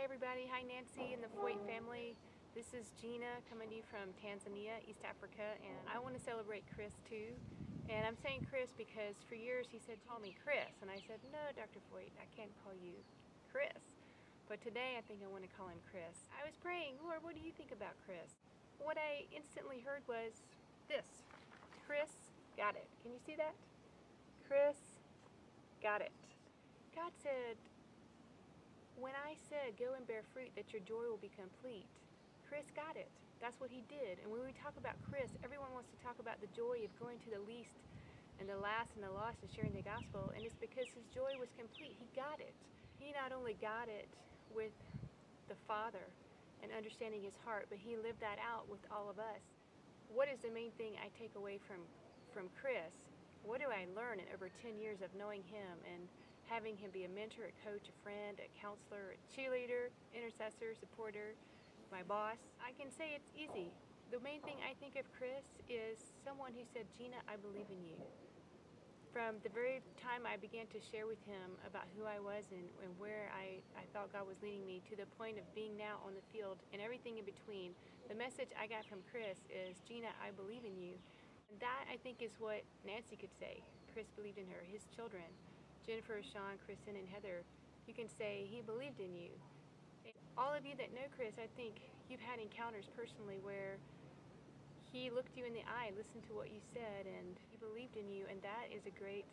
everybody. Hi Nancy and the Feucht family. This is Gina coming to you from Tanzania, East Africa, and I want to celebrate Chris too. And I'm saying Chris because for years he said, call me Chris. And I said, no, Dr. Feucht, I can't call you Chris. But today I think I want to call him Chris. I was praying, Lord, what do you think about Chris? What I instantly heard was this. Chris, got it. Can you see that? Chris, got it. God said, when I said, go and bear fruit that your joy will be complete, Chris got it. That's what he did. And when we talk about Chris, everyone wants to talk about the joy of going to the least and the last and the lost and sharing the gospel. And it's because his joy was complete. He got it. He not only got it with the Father and understanding his heart, but he lived that out with all of us. What is the main thing I take away from Chris? What do I learn in over 10 years of knowing him and having him be a mentor, a coach, a friend, a counselor, a cheerleader, intercessor, supporter, my boss? I can say it's easy. The main thing I think of Chris is someone who said, Gina, I believe in you. From the very time I began to share with him about who I was and where I thought God was leading me, to the point of being now on the field and everything in between, the message I got from Chris is, Gina, I believe in you. And that, I think, is what Nancy could say. Chris believed in her. His children, Jennifer, Sean, Kristen, and Heather, you can say he believed in you. And all of you that know Chris, I think you've had encounters personally where he looked you in the eye, listened to what you said, and he believed in you, and that is a great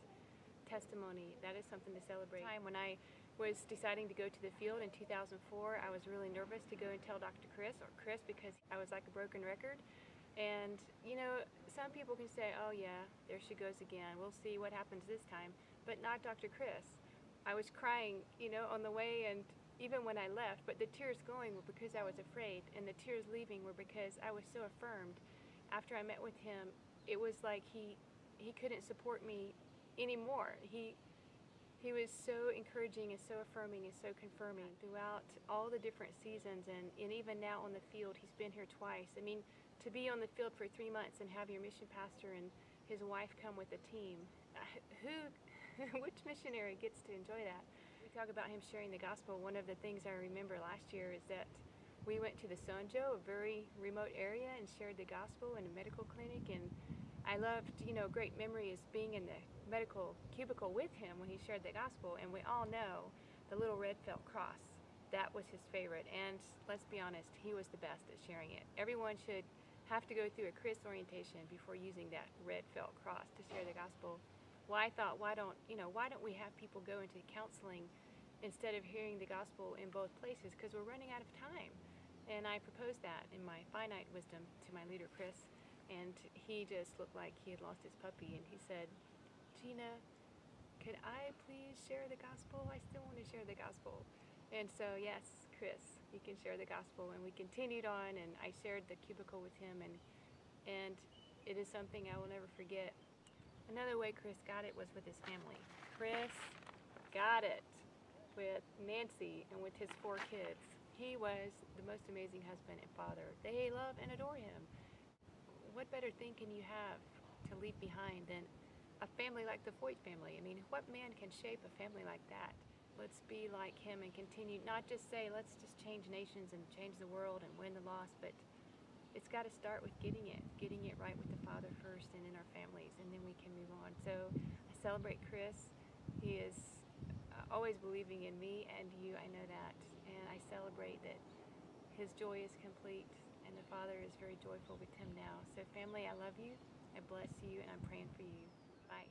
testimony. That is something to celebrate. When I was deciding to go to the field in 2004, I was really nervous to go and tell Dr. Chris, because I was like a broken record. And, you know, some people can say, oh yeah, there she goes again. We'll see what happens this time. But not Dr. Chris. I was crying, you know, on the way and even when I left, but the tears going were because I was afraid, and the tears leaving were because I was so affirmed. After I met with him, it was like he couldn't support me anymore. He was so encouraging and so affirming and so confirming throughout all the different seasons, and even now on the field, he's been here twice. I mean, to be on the field for 3 months and have your mission pastor and his wife come with the team, which missionary gets to enjoy that? We talk about him sharing the gospel. One of the things I remember last year is that we went to the Sonjo, a very remote area, and shared the gospel in a medical clinic. And I loved, you know, great memory is being in the medical cubicle with him when he shared the gospel. And we all know the little red felt cross. That was his favorite. And let's be honest, he was the best at sharing it. Everyone should have to go through a Chris orientation before using that red felt cross to share the gospel. Well, I thought, why don't we have people go into counseling instead of hearing the gospel in both places, because we're running out of time. And I proposed that in my finite wisdom to my leader, Chris, and he just looked like he had lost his puppy, and he said, Gina, could I please share the gospel? I still want to share the gospel. And so, yes, Chris, you can share the gospel. And we continued on, and I shared the cubicle with him, and it is something I will never forget. Another way Chris got it was with his family. Chris got it with Nancy and with his 4 kids. He was the most amazing husband and father. They love and adore him. What better thing can you have to leave behind than a family like the Feucht family? I mean, what man can shape a family like that? Let's be like him and continue, not just say, let's just change nations and change the world and win the lost, but it's got to start with getting it right with the Father first and in our families, and then we can move on. So I celebrate Chris. He is always believing in me and you, I know that. And I celebrate that his joy is complete and the Father is very joyful with him now. So family, I love you, I bless you, and I'm praying for you. Bye.